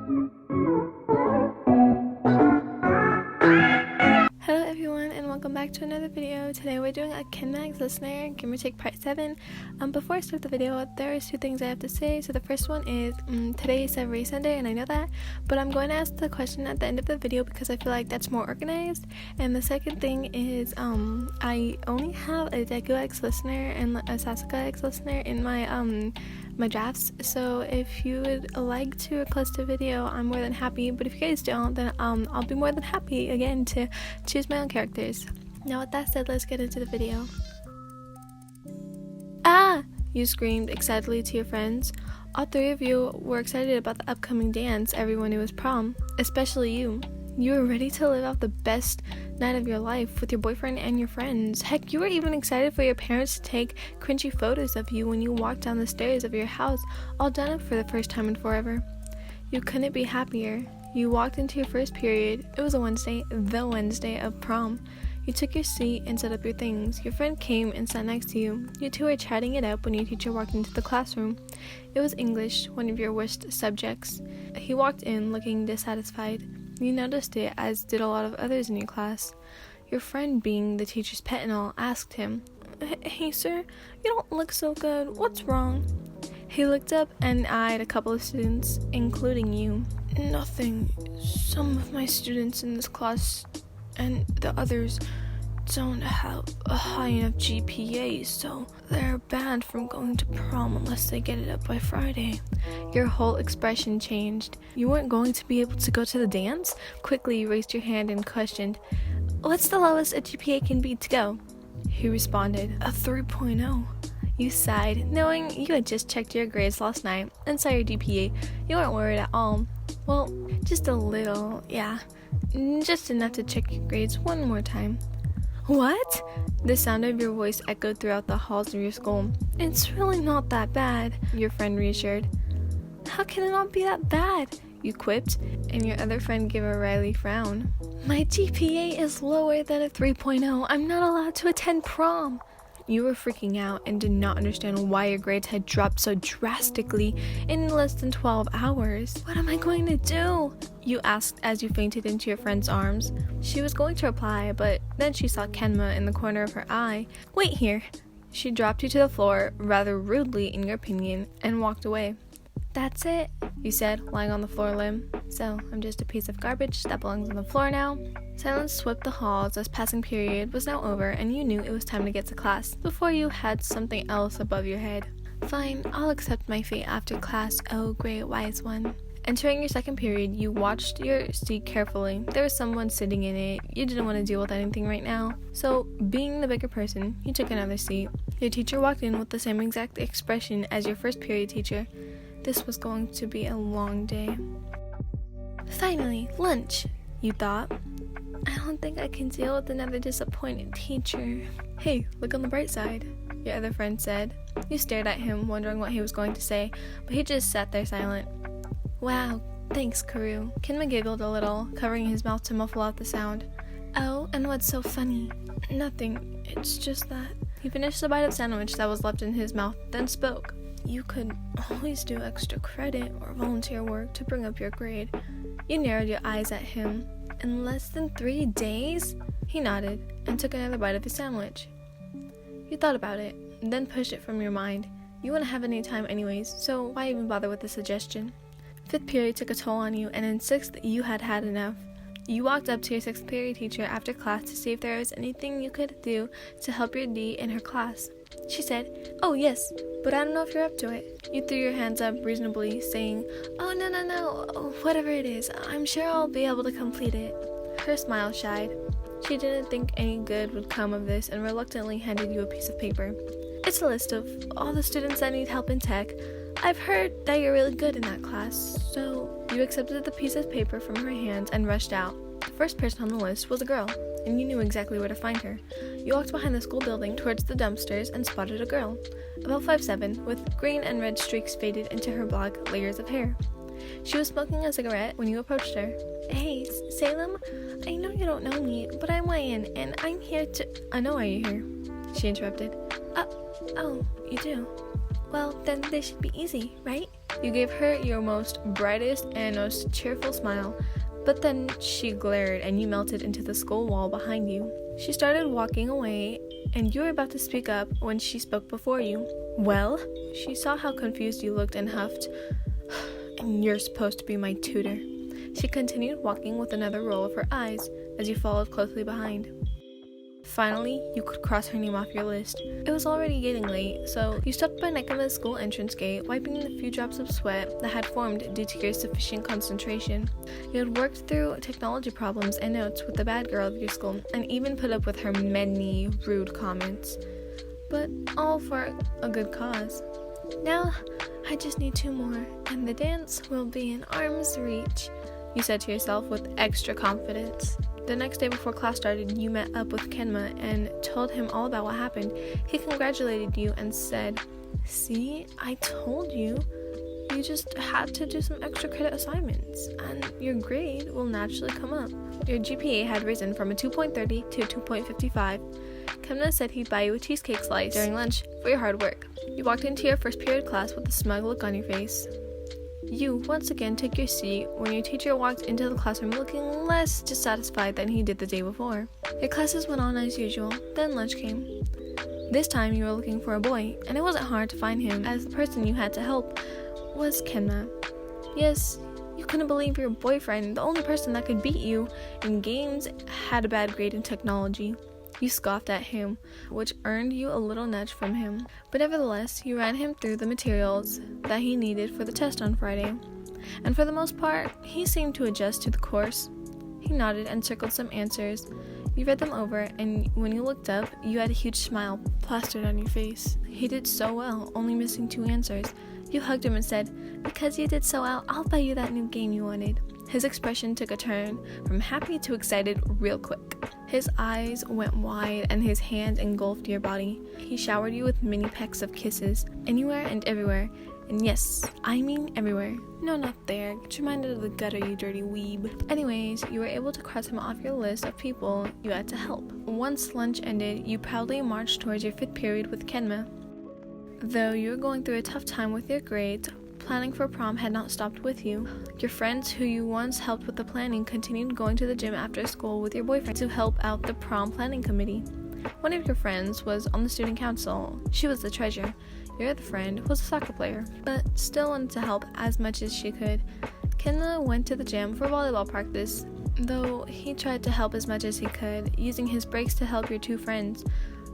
Hello everyone and welcome back to another video. Today we're doing a Kenma listener give or take part 7. Before I start the video, there is two things I have to say. So the first one is today is every Sunday and I know that, but I'm going to ask the question at the end of the video because I feel like that's more organized. And the second thing is I only have a Deku X listener and a Sasuke X listener in my drafts, so if you would like to request a video, I'm more than happy, but if you guys don't, then I'll be more than happy again to choose my own characters. Now with that said, let's get into the video. Ah! You screamed excitedly to your friends. All three of you were excited about the upcoming dance everyone knew was prom, especially you. You were ready to live out the best night of your life with your boyfriend and your friends. Heck, you were even excited for your parents to take cringy photos of you when you walked down the stairs of your house, all done up for the first time in forever. You couldn't be happier. You walked into your first period. It was a Wednesday, the Wednesday of prom. You took your seat and set up your things. Your friend came and sat next to you. You two were chatting it up when your teacher walked into the classroom. It was English, one of your worst subjects. He walked in looking dissatisfied. You noticed it, as did a lot of others in your class. Your friend, being the teacher's pet and all, asked him, "Hey sir, you don't look so good. What's wrong?" He looked up and eyed a couple of students, including you. "Nothing. Some of my students in this class and the others don't have a high enough GPA, so they're banned from going to prom unless they get it up by Friday." Your whole expression changed. You weren't going to be able to go to the dance? Quickly you raised your hand and questioned, "What's the lowest a GPA can be to go?" He responded, "A 3.0. You sighed, knowing you had just checked your grades last night and saw your GPA. You weren't worried at all. Well, just a little, yeah. Just enough to check your grades one more time. "What?" The sound of your voice echoed throughout the halls of your school. "It's really not that bad," your friend reassured. "How can it not be that bad?" you quipped, and your other friend gave a wry frown. "My GPA is lower than a 3.0. I'm not allowed to attend prom." You were freaking out and did not understand why your grades had dropped so drastically in less than 12 hours. "What am I going to do?" you asked as you fainted into your friend's arms. She was going to reply, but then she saw Kenma in the corner of her eye. "Wait here." She dropped you to the floor, rather rudely in your opinion, and walked away. "That's it," you said, lying on the floor limb. "So, I'm just a piece of garbage that belongs on the floor now?" Silence swept the halls as passing period was now over and you knew it was time to get to class, before you had something else above your head. "Fine, I'll accept my fate after class, oh great wise one." Entering your second period, you watched your seat carefully. There was someone sitting in it. You didn't want to deal with anything right now. So, being the bigger person, you took another seat. Your teacher walked in with the same exact expression as your first period teacher. This was going to be a long day. "Finally, lunch," you thought. "I don't think I can deal with another disappointed teacher." "Hey, look on the bright side," your other friend said. You stared at him, wondering what he was going to say, but he just sat there silent. "Wow, thanks, Karu." Kenma giggled a little, covering his mouth to muffle out the sound. "Oh, and what's so funny?" "Nothing, it's just that." He finished the bite of sandwich that was left in his mouth, then spoke. "You could always do extra credit or volunteer work to bring up your grade." You narrowed your eyes at him. "In less than 3 days?" He nodded and took another bite of his sandwich. You thought about it, then pushed it from your mind. You wouldn't have any time anyways, so why even bother with the suggestion? Fifth period took a toll on you, and in sixth you had had enough. You walked up to your sixth period teacher after class to see if there was anything you could do to help your D in her class. She said, "Oh yes, but I don't know if you're up to it." You threw your hands up reasonably, saying, "Oh no, whatever it is, I'm sure I'll be able to complete it." Her smile shied. She didn't think any good would come of this and reluctantly handed you a piece of paper. "It's a list of all the students that need help in tech. I've heard that you're really good in that class, so..." You accepted the piece of paper from her hands and rushed out. The first person on the list was a girl, and you knew exactly where to find her. You walked behind the school building towards the dumpsters and spotted a girl, about 5'7", with green and red streaks faded into her black layers of hair. She was smoking a cigarette when you approached her. "Hey, Salem, I know you don't know me, but I'm Wyan, and I'm here to..." "I know why you're here," she interrupted. Oh, you do? Well, then this should be easy, right?" You gave her your most brightest and most cheerful smile, but then she glared and you melted into the school wall behind you. She started walking away, and you were about to speak up when she spoke before you. Well? She saw how confused you looked and huffed. And you're supposed to be my tutor. She continued walking with another roll of her eyes as you followed closely behind. Finally, you could cross her name off your list. It was already getting late, so you stopped by Kenma's school entrance gate, wiping the few drops of sweat that had formed due to your sufficient concentration. You had worked through technology problems and notes with the bad girl of your school, and even put up with her many rude comments. But all for a good cause. Now, I just need 2 more, and the dance will be in arm's reach, you said to yourself with extra confidence. The next day before class started, you met up with Kenma and told him all about what happened. He congratulated you and said, "See, I told you. You just had to do some extra credit assignments, and your grade will naturally come up." Your GPA had risen from a 2.30 to a 2.55. Kenma said he'd buy you a cheesecake slice during lunch for your hard work. You walked into your first period class with a smug look on your face. You once again took your seat when your teacher walked into the classroom looking less dissatisfied than he did the day before. Your classes went on as usual, then lunch came. This time you were looking for a boy, and it wasn't hard to find him, as the person you had to help was Kenma. Yes, you couldn't believe your boyfriend, the only person that could beat you in games, had a bad grade in technology. You scoffed at him, which earned you a little nudge from him. But nevertheless, you ran him through the materials that he needed for the test on Friday. And for the most part, he seemed to adjust to the course. He nodded and circled some answers. You read them over, and when you looked up, you had a huge smile plastered on your face. He did so well, only missing 2 answers. You hugged him and said, "Because you did so well, I'll buy you that new game you wanted." His expression took a turn from happy to excited real quick. His eyes went wide and his hand engulfed your body. He showered you with mini pecks of kisses, anywhere and everywhere. And yes, I mean everywhere. No, not there. Get your mind out of the gutter, you dirty weeb. Anyways, you were able to cross him off your list of people you had to help. Once lunch ended, you proudly marched towards your 5th period with Kenma. Though you were going through a tough time with your grades, planning for prom had not stopped with you. Your friends who you once helped with the planning continued going to the gym after school with your boyfriend to help out the prom planning committee. One of your friends was on the student council. She was the treasurer. Your other friend was a soccer player, but still wanted to help as much as she could. Kenma went to the gym for volleyball practice, though he tried to help as much as he could, using his breaks to help your 2 friends,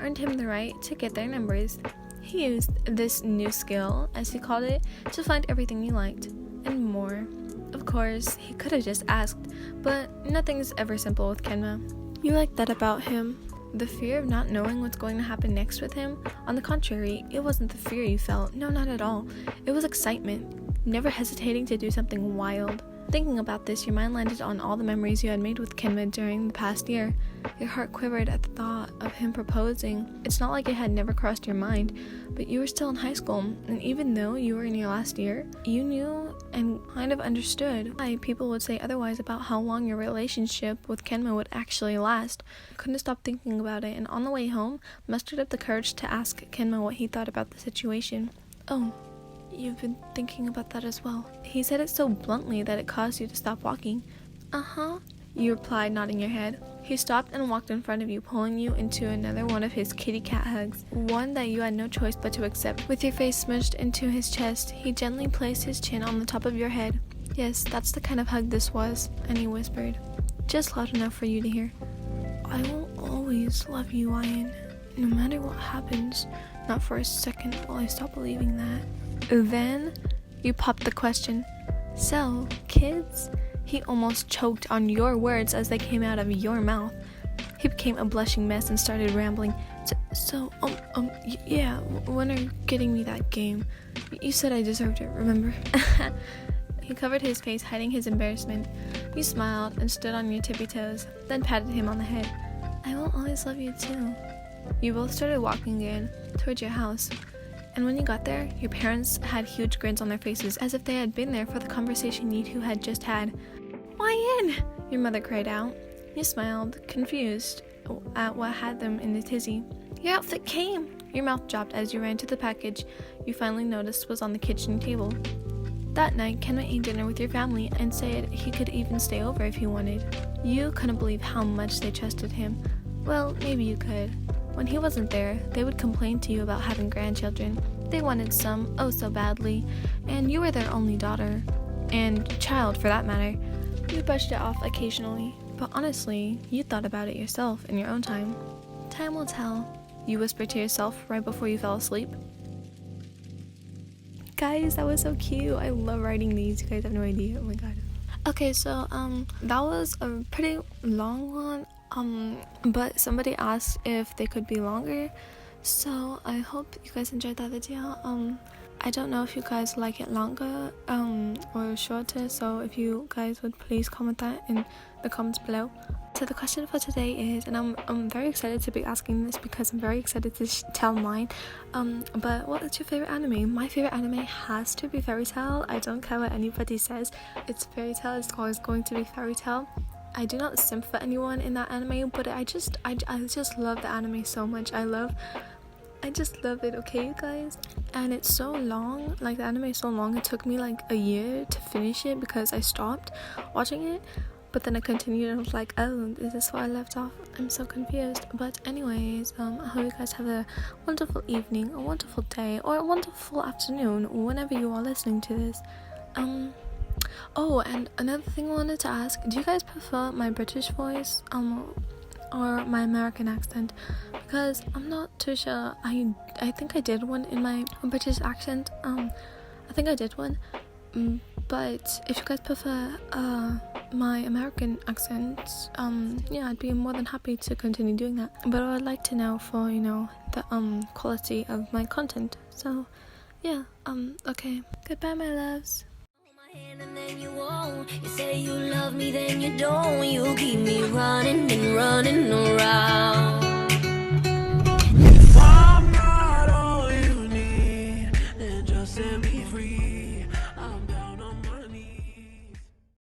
earned him the right to get their numbers. He used this new skill, as he called it, to find everything you liked, and more. Of course, he could have just asked, but nothing's ever simple with Kenma. You liked that about him. The fear of not knowing what's going to happen next with him, on the contrary, it wasn't the fear you felt, no, not at all. It was excitement, never hesitating to do something wild. Thinking about this, your mind landed on all the memories you had made with Kenma during the past year. Your heart quivered at the thought of him proposing. It's not like it had never crossed your mind, but you were still in high school, and even though you were in your last year, you knew and kind of understood why people would say otherwise about how long your relationship with Kenma would actually last. You couldn't stop thinking about it, and on the way home, mustered up the courage to ask Kenma what he thought about the situation. "Oh, you've been thinking about that as well." He said it so bluntly that it caused you to stop walking. "Uh-huh," you replied, nodding your head. He stopped and walked in front of you, pulling you into another one of his kitty cat hugs, one that you had no choice but to accept. With your face smushed into his chest, he gently placed his chin on the top of your head. "Yes, that's the kind of hug this was," and he whispered, just loud enough for you to hear. "I will always love you, Ian, no matter what happens. Not for a second will I stop believing that." Then you popped the question, "So, kids?" He almost choked on your words as they came out of your mouth. He became a blushing mess and started rambling. Yeah, when are you getting me that game? You said I deserved it, remember?" He covered his face, hiding his embarrassment. You smiled and stood on your tippy toes, then patted him on the head. "I will always love you too." You both started walking again, towards your house. And when you got there, your parents had huge grins on their faces, as if they had been there for the conversation you two had just had. "Why in?" your mother cried out. You smiled, confused at what had them in a tizzy. "Your outfit came!" Your mouth dropped as you ran to the package you finally noticed was on the kitchen table. That night, Kenma ate dinner with your family and said he could even stay over if he wanted. You couldn't believe how much they trusted him. Well, maybe you could. When he wasn't there, they would complain to you about having grandchildren. They wanted some, oh so badly, and you were their only daughter. And child, for that matter. You brushed it off occasionally, but honestly, you thought about it yourself in your own time. Time will tell, you whispered to yourself right before you fell asleep. Guys, that was so cute. I love writing these. You guys have no idea. Oh my god. Okay, so that was a pretty long one. But somebody asked if they could be longer. So I hope you guys enjoyed that video. I don't know if you guys like it longer or shorter, so if you guys would please comment that in the comments below. So the question for today is, and I'm very excited to be asking this because I'm very excited to tell mine, but what is your favorite anime? My favorite anime has to be Fairy Tail. I don't care what anybody says, it's Fairy Tail. It's always going to be Fairy Tail. I do not simp for anyone in that anime, but I just love the anime so much. I just love it, okay you guys? And it's so long, like the anime is so long, it took me like a year to finish it because I stopped watching it, but then I continued and I was like, oh, is this where I left off? I'm so confused. But anyways, I hope you guys have a wonderful evening, a wonderful day, or a wonderful afternoon whenever you are listening to this. Oh, and another thing I wanted to ask, do you guys prefer my British voice or my American accent? Because I'm not too sure. I think I did one in my British accent. I think I did one. But if you guys prefer my American accent, yeah, I'd be more than happy to continue doing that. But I would like to know for, you know, the quality of my content. So yeah, okay. Goodbye, my loves. And then you won't. You say you love me, then you don't. You keep me running and running around.